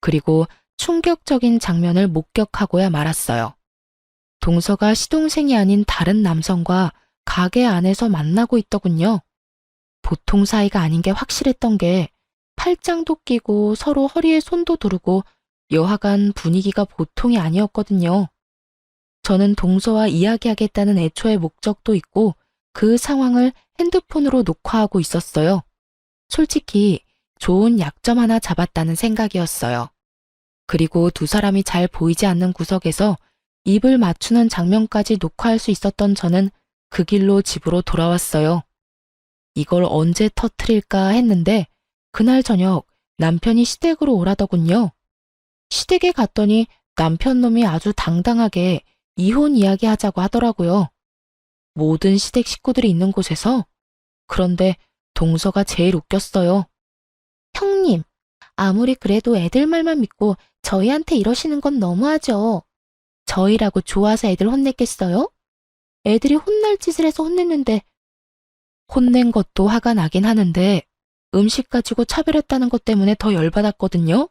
그리고 충격적인 장면을 목격하고야 말았어요. 동서가 시동생이 아닌 다른 남성과 가게 안에서 만나고 있더군요. 보통 사이가 아닌 게 확실했던 게 팔짱도 끼고 서로 허리에 손도 두르고 여하간 분위기가 보통이 아니었거든요. 저는 동서와 이야기하겠다는 애초의 목적도 있고 그 상황을 핸드폰으로 녹화하고 있었어요. 솔직히 좋은 약점 하나 잡았다는 생각이었어요. 그리고 두 사람이 잘 보이지 않는 구석에서 입을 맞추는 장면까지 녹화할 수 있었던 저는 그 길로 집으로 돌아왔어요. 이걸 언제 터트릴까 했는데 그날 저녁 남편이 시댁으로 오라더군요. 시댁에 갔더니 남편놈이 아주 당당하게 이혼 이야기하자고 하더라고요. 모든 시댁 식구들이 있는 곳에서. 그런데 동서가 제일 웃겼어요. 형님, 아무리 그래도 애들 말만 믿고 저희한테 이러시는 건 너무하죠. 저희라고 좋아서 애들 혼냈겠어요? 애들이 혼날 짓을 해서 혼냈는데 혼낸 것도 화가 나긴 하는데 음식 가지고 차별했다는 것 때문에 더 열받았거든요.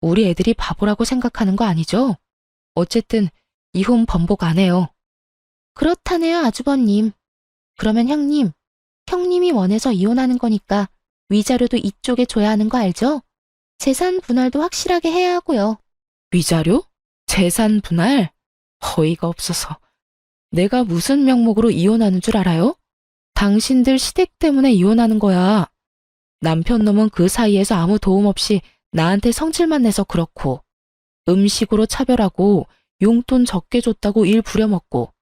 우리 애들이 바보라고 생각하는 거 아니죠? 어쨌든 이혼 번복 안 해요. 그렇다네요, 아주버님. 그러면 형님이 원해서 이혼하는 거니까 위자료도 이쪽에 줘야 하는 거 알죠? 재산 분할도 확실하게 해야 하고요. 위자료? 재산 분할? 어이가 없어서. 내가 무슨 명목으로 이혼하는 줄 알아요? 당신들 시댁 때문에 이혼하는 거야. 남편놈은 그 사이에서 아무 도움 없이 나한테 성질만 내서 그렇고, 음식으로 차별하고 용돈 적게 줬다고 일 부려먹고,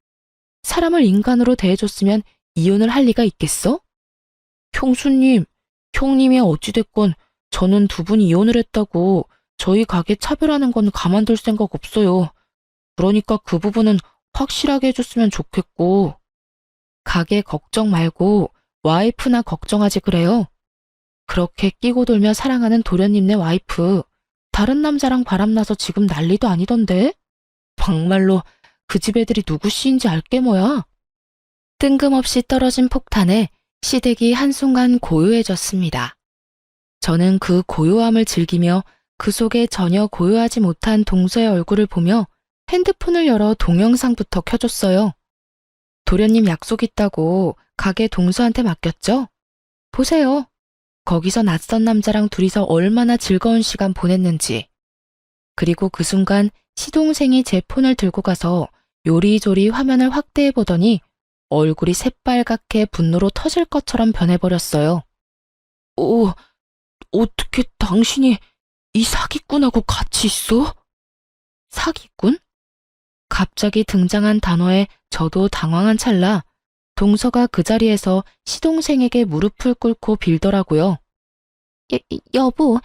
사람을 인간으로 대해줬으면 이혼을 할 리가 있겠어? 형수님, 형님이 어찌됐건 저는 두 분이 이혼을 했다고 저희 가게 차별하는 건 가만둘 생각 없어요. 그러니까 그 부분은 확실하게 해줬으면 좋겠고. 가게 걱정 말고 와이프나 걱정하지 그래요. 그렇게 끼고 돌며 사랑하는 도련님네 와이프, 다른 남자랑 바람나서 지금 난리도 아니던데? 막말로 그 집 애들이 누구 씨인지 알게 뭐야? 뜬금없이 떨어진 폭탄에 시댁이 한순간 고요해졌습니다. 저는 그 고요함을 즐기며 그 속에 전혀 고요하지 못한 동서의 얼굴을 보며 핸드폰을 열어 동영상부터 켜줬어요. 도련님 약속 있다고 가게 동서한테 맡겼죠? 보세요. 거기서 낯선 남자랑 둘이서 얼마나 즐거운 시간 보냈는지. 그리고 그 순간 시동생이 제 폰을 들고 가서 요리조리 화면을 확대해 보더니 얼굴이 새빨갛게 분노로 터질 것처럼 변해버렸어요. 어떻게 당신이 이 사기꾼하고 같이 있어? 사기꾼? 갑자기 등장한 단어에 저도 당황한 찰나 동서가 그 자리에서 시동생에게 무릎을 꿇고 빌더라고요. 여보,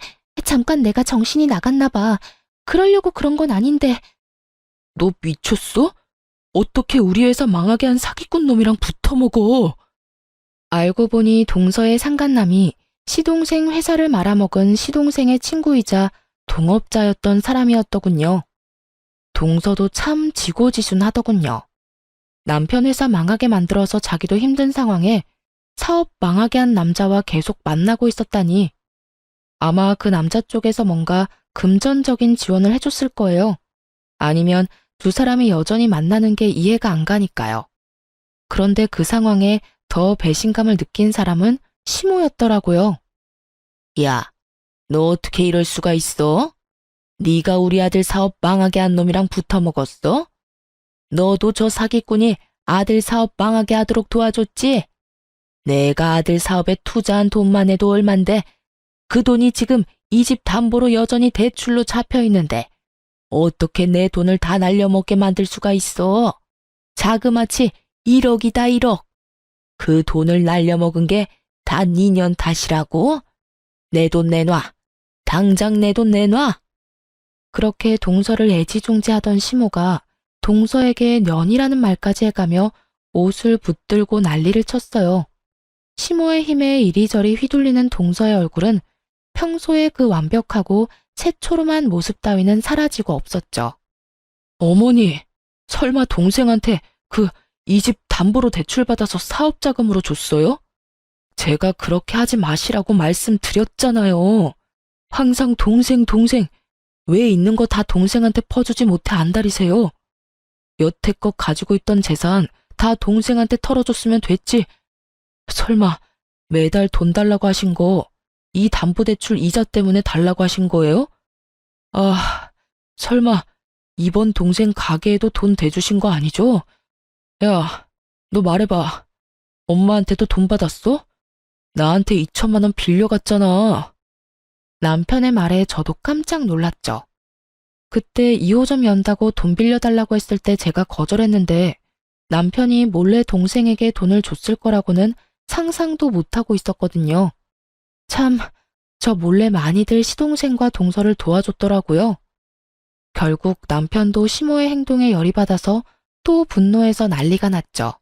잠깐 내가 정신이 나갔나 봐. 그러려고 그런 건 아닌데. 너 미쳤어? 어떻게 우리 회사 망하게 한 사기꾼 놈이랑 붙어먹어? 알고 보니 동서의 상간남이 시동생 회사를 말아먹은 시동생의 친구이자 동업자였던 사람이었더군요. 동서도 참 지고지순하더군요. 남편 회사 망하게 만들어서 자기도 힘든 상황에 사업 망하게 한 남자와 계속 만나고 있었다니. 아마 그 남자 쪽에서 뭔가 금전적인 지원을 해줬을 거예요. 아니면 두 사람이 여전히 만나는 게 이해가 안 가니까요. 그런데 그 상황에 더 배신감을 느낀 사람은 시모였더라고요. 야, 너 어떻게 이럴 수가 있어? 네가 우리 아들 사업 망하게 한 놈이랑 붙어먹었어? 너도 저 사기꾼이 아들 사업 망하게 하도록 도와줬지? 내가 아들 사업에 투자한 돈만 해도 얼만데 그 돈이 지금 이 집 담보로 여전히 대출로 잡혀 있는데 어떻게 내 돈을 다 날려먹게 만들 수가 있어? 자그마치 1억이다 1억. 그 돈을 날려먹은 게 다 니년 탓이라고? 내 돈 내놔. 당장 내 돈 내놔. 그렇게 동서를 애지중지하던 시모가 동서에게 년이라는 말까지 해가며 옷을 붙들고 난리를 쳤어요. 시모의 힘에 이리저리 휘둘리는 동서의 얼굴은 평소의 그 완벽하고 새초롬한 모습 따위는 사라지고 없었죠. 어머니, 설마 동생한테 이 집 담보로 대출받아서 사업 자금으로 줬어요? 제가 그렇게 하지 마시라고 말씀드렸잖아요. 항상 동생 왜 있는 거 다 동생한테 퍼주지 못해 안달이세요? 여태껏 가지고 있던 재산 다 동생한테 털어줬으면 됐지. 설마 매달 돈 달라고 하신 거 이 담보대출 이자 때문에 달라고 하신 거예요? 아, 설마 이번 동생 가게에도 돈 대주신 거 아니죠? 야, 너 말해봐. 엄마한테도 돈 받았어? 나한테 2천만 원 빌려갔잖아. 남편의 말에 저도 깜짝 놀랐죠. 그때 2호점 연다고 돈 빌려달라고 했을 때 제가 거절했는데 남편이 몰래 동생에게 돈을 줬을 거라고는 상상도 못하고 있었거든요. 참, 저 몰래 많이들 시동생과 동서를 도와줬더라고요. 결국 남편도 시모의 행동에 열이 받아서 또 분노해서 난리가 났죠.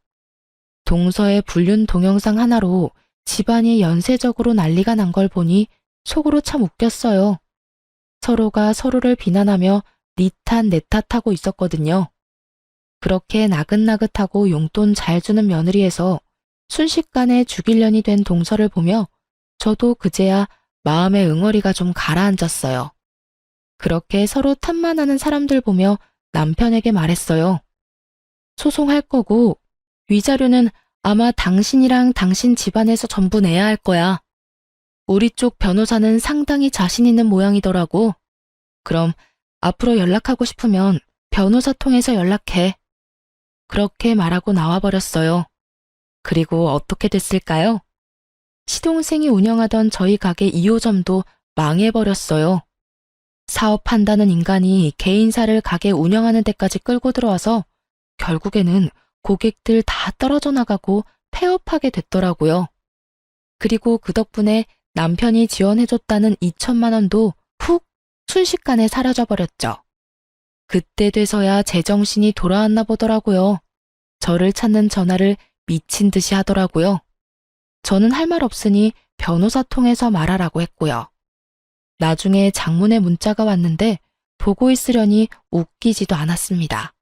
동서의 불륜 동영상 하나로 집안이 연쇄적으로 난리가 난 걸 보니 속으로 참 웃겼어요. 서로가 서로를 비난하며 니 탓 내 탓하고 있었거든요. 그렇게 나긋나긋하고 용돈 잘 주는 며느리에서 순식간에 죽일년이 된 동서를 보며 저도 그제야 마음의 응어리가 좀 가라앉았어요. 그렇게 서로 탓만 하는 사람들 보며 남편에게 말했어요. 소송할 거고 위자료는 아마 당신이랑 당신 집안에서 전부 내야 할 거야. 우리 쪽 변호사는 상당히 자신 있는 모양이더라고. 그럼 앞으로 연락하고 싶으면 변호사 통해서 연락해. 그렇게 말하고 나와버렸어요. 그리고 어떻게 됐을까요? 시동생이 운영하던 저희 가게 2호점도 망해버렸어요. 사업한다는 인간이 개인사를 가게 운영하는 데까지 끌고 들어와서 결국에는 고객들 다 떨어져 나가고 폐업하게 됐더라고요. 그리고 그 덕분에 남편이 지원해줬다는 2천만 원도 훅 순식간에 사라져버렸죠. 그때 돼서야 제정신이 돌아왔나 보더라고요. 저를 찾는 전화를 미친 듯이 하더라고요. 저는 할 말 없으니 변호사 통해서 말하라고 했고요. 나중에 장문의 문자가 왔는데 보고 있으려니 웃기지도 않았습니다.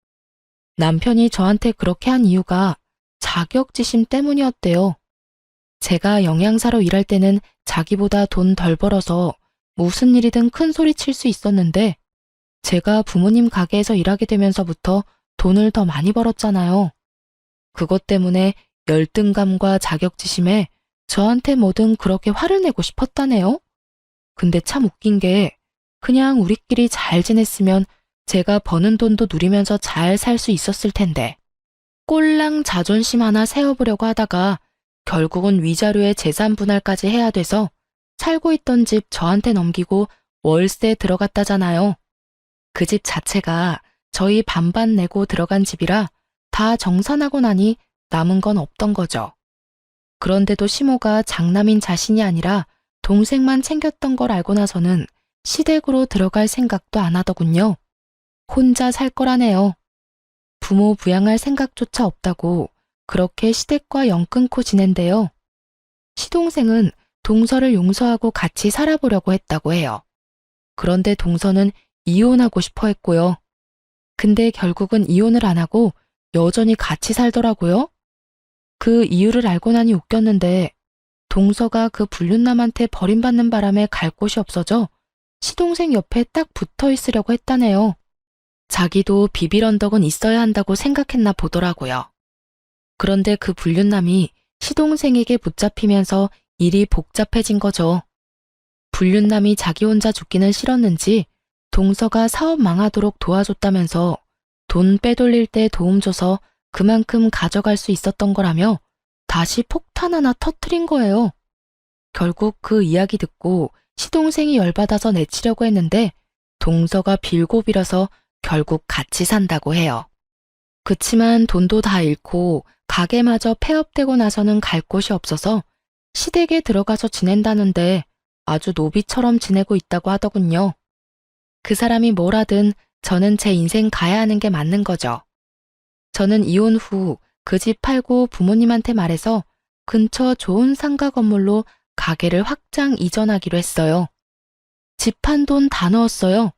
남편이 저한테 그렇게 한 이유가 자격지심 때문이었대요. 제가 영양사로 일할 때는 자기보다 돈 덜 벌어서 무슨 일이든 큰 소리 칠 수 있었는데 제가 부모님 가게에서 일하게 되면서부터 돈을 더 많이 벌었잖아요. 그것 때문에 열등감과 자격지심에 저한테 뭐든 그렇게 화를 내고 싶었다네요. 근데 참 웃긴 게 그냥 우리끼리 잘 지냈으면 제가 버는 돈도 누리면서 잘 살 수 있었을 텐데 꼴랑 자존심 하나 세워보려고 하다가 결국은 위자료에 재산 분할까지 해야 돼서 살고 있던 집 저한테 넘기고 월세 들어갔다잖아요. 그 집 자체가 저희 반반 내고 들어간 집이라 다 정산하고 나니 남은 건 없던 거죠. 그런데도 시모가 장남인 자신이 아니라 동생만 챙겼던 걸 알고 나서는 시댁으로 들어갈 생각도 안 하더군요. 혼자 살 거라네요. 부모 부양할 생각조차 없다고 그렇게 시댁과 연 끊고 지낸대요. 시동생은 동서를 용서하고 같이 살아보려고 했다고 해요. 그런데 동서는 이혼하고 싶어 했고요. 근데 결국은 이혼을 안 하고 여전히 같이 살더라고요. 그 이유를 알고 나니 웃겼는데 동서가 그 불륜남한테 버림받는 바람에 갈 곳이 없어져 시동생 옆에 딱 붙어 있으려고 했다네요. 자기도 비빌 언덕은 있어야 한다고 생각했나 보더라고요. 그런데 그 불륜남이 시동생에게 붙잡히면서 일이 복잡해진 거죠. 불륜남이 자기 혼자 죽기는 싫었는지 동서가 사업 망하도록 도와줬다면서 돈 빼돌릴 때 도움 줘서 그만큼 가져갈 수 있었던 거라며 다시 폭탄 하나 터트린 거예요. 결국 그 이야기 듣고 시동생이 열받아서 내치려고 했는데 동서가 빌고 빌어서 결국 같이 산다고 해요. 그치만 돈도 다 잃고 가게마저 폐업되고 나서는 갈 곳이 없어서 시댁에 들어가서 지낸다는데 아주 노비처럼 지내고 있다고 하더군요. 그 사람이 뭘 하든 저는 제 인생 가야 하는 게 맞는 거죠. 저는 이혼 후 그 집 팔고 부모님한테 말해서 근처 좋은 상가 건물로 가게를 확장 이전하기로 했어요. 집 판 돈 다 넣었어요.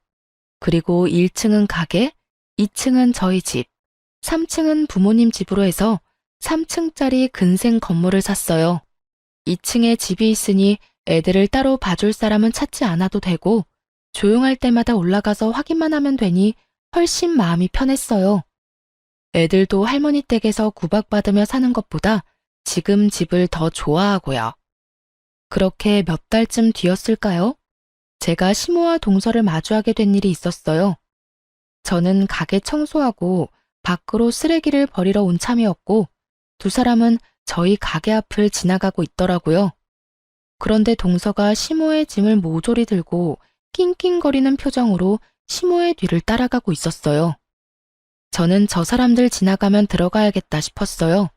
그리고 1층은 가게, 2층은 저희 집, 3층은 부모님 집으로 해서 3층짜리 근생 건물을 샀어요. 2층에 집이 있으니 애들을 따로 봐줄 사람은 찾지 않아도 되고 조용할 때마다 올라가서 확인만 하면 되니 훨씬 마음이 편했어요. 애들도 할머니 댁에서 구박받으며 사는 것보다 지금 집을 더 좋아하고요. 그렇게 몇 달쯤 뒤였을까요? 제가 시모와 동서를 마주하게 된 일이 있었어요. 저는 가게 청소하고 밖으로 쓰레기를 버리러 온 참이었고 두 사람은 저희 가게 앞을 지나가고 있더라고요. 그런데 동서가 시모의 짐을 모조리 들고 낑낑거리는 표정으로 시모의 뒤를 따라가고 있었어요. 저는 저 사람들 지나가면 들어가야겠다 싶었어요.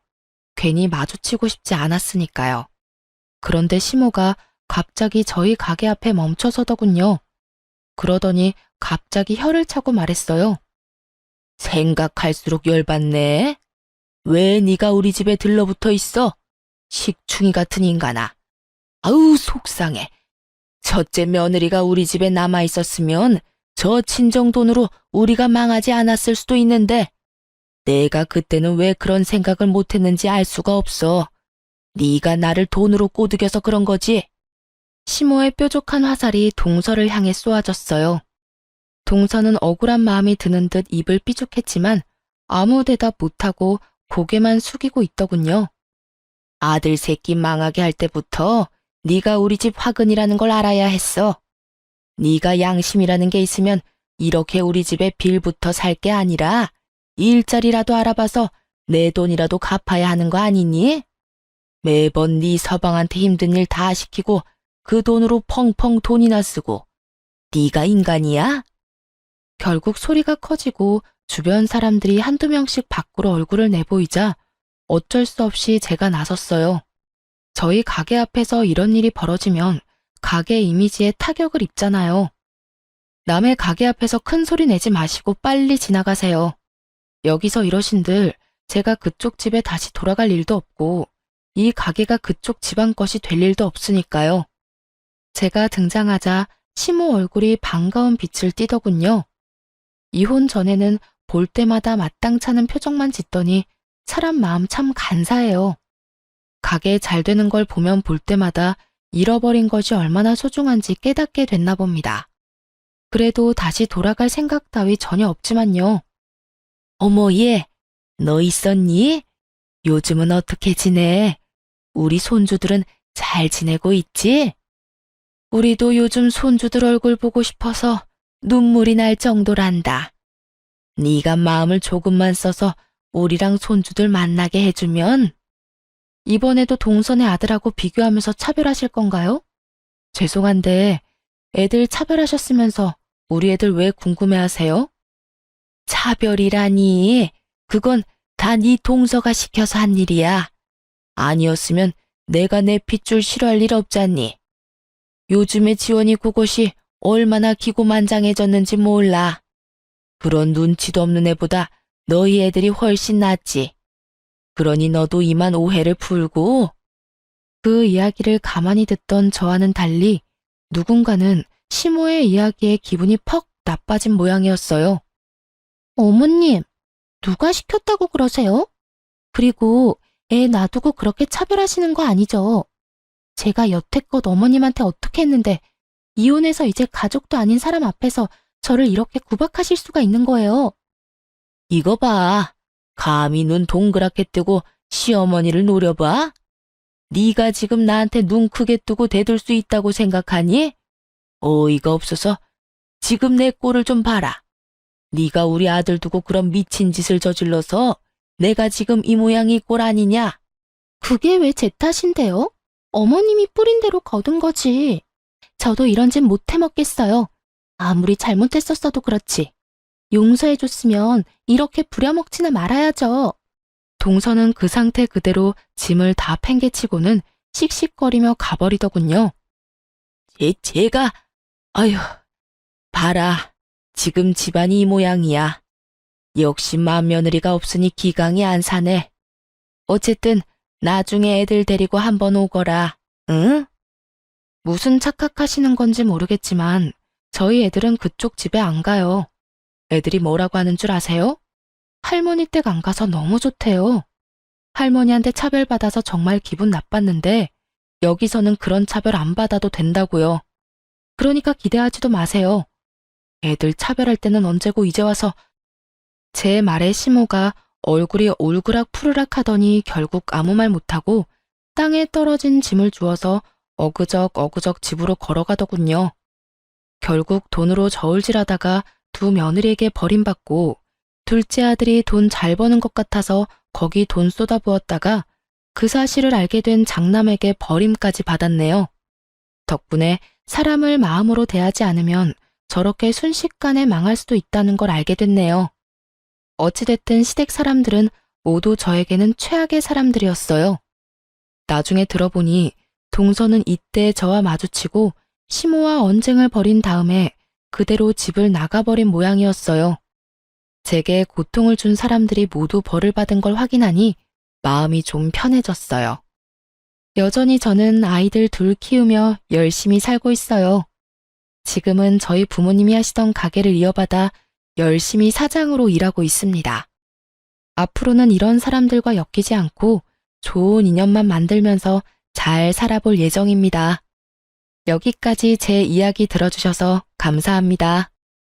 괜히 마주치고 싶지 않았으니까요. 그런데 시모가 갑자기 저희 가게 앞에 멈춰서더군요. 그러더니 갑자기 혀를 차고 말했어요. 생각할수록 열받네. 왜 네가 우리 집에 들러붙어 있어? 식충이 같은 인간아. 아우 속상해. 첫째 며느리가 우리 집에 남아 있었으면 저 친정 돈으로 우리가 망하지 않았을 수도 있는데 내가 그때는 왜 그런 생각을 못했는지 알 수가 없어. 네가 나를 돈으로 꼬드겨서 그런 거지. 시모의 뾰족한 화살이 동서를 향해 쏘아졌어요. 동서는 억울한 마음이 드는 듯 입을 삐죽했지만 아무 대답 못하고 고개만 숙이고 있더군요. 아들 새끼 망하게 할 때부터 네가 우리 집 화근이라는 걸 알아야 했어. 네가 양심이라는 게 있으면 이렇게 우리 집에 빌부터 살 게 아니라 일자리라도 알아봐서 내 돈이라도 갚아야 하는 거 아니니? 매번 네 서방한테 힘든 일 다 시키고 그 돈으로 펑펑 돈이나 쓰고 네가 인간이야? 결국 소리가 커지고 주변 사람들이 한두 명씩 밖으로 얼굴을 내보이자 어쩔 수 없이 제가 나섰어요. 저희 가게 앞에서 이런 일이 벌어지면 가게 이미지에 타격을 입잖아요. 남의 가게 앞에서 큰 소리 내지 마시고 빨리 지나가세요. 여기서 이러신들 제가 그쪽 집에 다시 돌아갈 일도 없고 이 가게가 그쪽 집안 것이 될 일도 없으니까요. 제가 등장하자 시모 얼굴이 반가운 빛을 띠더군요. 이혼 전에는 볼 때마다 마땅찮은 표정만 짓더니 사람 마음 참 간사해요. 가게 잘 되는 걸 보면 볼 때마다 잃어버린 것이 얼마나 소중한지 깨닫게 됐나 봅니다. 그래도 다시 돌아갈 생각 따위 전혀 없지만요. 어머, 얘, 너 있었니? 요즘은 어떻게 지내? 우리 손주들은 잘 지내고 있지? 우리도 요즘 손주들 얼굴 보고 싶어서 눈물이 날 정도란다. 네가 마음을 조금만 써서 우리랑 손주들 만나게 해주면 이번에도 동선의 아들하고 비교하면서 차별하실 건가요? 죄송한데 애들 차별하셨으면서 우리 애들 왜 궁금해하세요? 차별이라니 그건 다 네 동서가 시켜서 한 일이야. 아니었으면 내가 내 핏줄 싫어할 일 없잖니. 요즘에 지원이 그곳이 얼마나 기고만장해졌는지 몰라. 그런 눈치도 없는 애보다 너희 애들이 훨씬 낫지. 그러니 너도 이만 오해를 풀고. 그 이야기를 가만히 듣던 저와는 달리 누군가는 시모의 이야기에 기분이 퍽 나빠진 모양이었어요. 어머님, 누가 시켰다고 그러세요? 그리고 애 놔두고 그렇게 차별하시는 거 아니죠? 제가 여태껏 어머님한테 어떻게 했는데 이혼해서 이제 가족도 아닌 사람 앞에서 저를 이렇게 구박하실 수가 있는 거예요. 이거 봐. 감히 눈 동그랗게 뜨고 시어머니를 노려봐? 네가 지금 나한테 눈 크게 뜨고 대들 수 있다고 생각하니? 어이가 없어서 지금 내 꼴을 좀 봐라. 네가 우리 아들 두고 그런 미친 짓을 저질러서 내가 지금 이 모양이 꼴 아니냐? 그게 왜 제 탓인데요? 어머님이 뿌린 대로 거둔 거지. 저도 이런 짓 못 해먹겠어요. 아무리 잘못했었어도 그렇지. 용서해줬으면 이렇게 부려먹지는 말아야죠. 동서는 그 상태 그대로 짐을 다 팽개치고는 씩씩거리며 가버리더군요. 제가, 아휴, 봐라. 지금 집안이 이 모양이야. 역시 맏며느리가 없으니 기강이 안 사네. 어쨌든 나중에 애들 데리고 한번 오거라. 응? 무슨 착각하시는 건지 모르겠지만 저희 애들은 그쪽 집에 안 가요. 애들이 뭐라고 하는 줄 아세요? 할머니 댁 안 가서 너무 좋대요. 할머니한테 차별받아서 정말 기분 나빴는데 여기서는 그런 차별 안 받아도 된다고요. 그러니까 기대하지도 마세요. 애들 차별할 때는 언제고 이제 와서. 제 말에 시모가 얼굴이 울그락 푸르락 하더니 결국 아무 말 못하고 땅에 떨어진 짐을 주워서 어그적 집으로 걸어가더군요. 결국 돈으로 저울질하다가 두 며느리에게 버림받고 둘째 아들이 돈 잘 버는 것 같아서 거기 돈 쏟아부었다가 그 사실을 알게 된 장남에게 버림까지 받았네요. 덕분에 사람을 마음으로 대하지 않으면 저렇게 순식간에 망할 수도 있다는 걸 알게 됐네요. 어찌됐든 시댁 사람들은 모두 저에게는 최악의 사람들이었어요. 나중에 들어보니 동서는 이때 저와 마주치고 시모와 언쟁을 벌인 다음에 그대로 집을 나가버린 모양이었어요. 제게 고통을 준 사람들이 모두 벌을 받은 걸 확인하니 마음이 좀 편해졌어요. 여전히 저는 아이들 둘 키우며 열심히 살고 있어요. 지금은 저희 부모님이 하시던 가게를 이어받아 열심히 사장으로 일하고 있습니다. 앞으로는 이런 사람들과 엮이지 않고 좋은 인연만 만들면서 잘 살아볼 예정입니다. 여기까지 제 이야기 들어주셔서 감사합니다.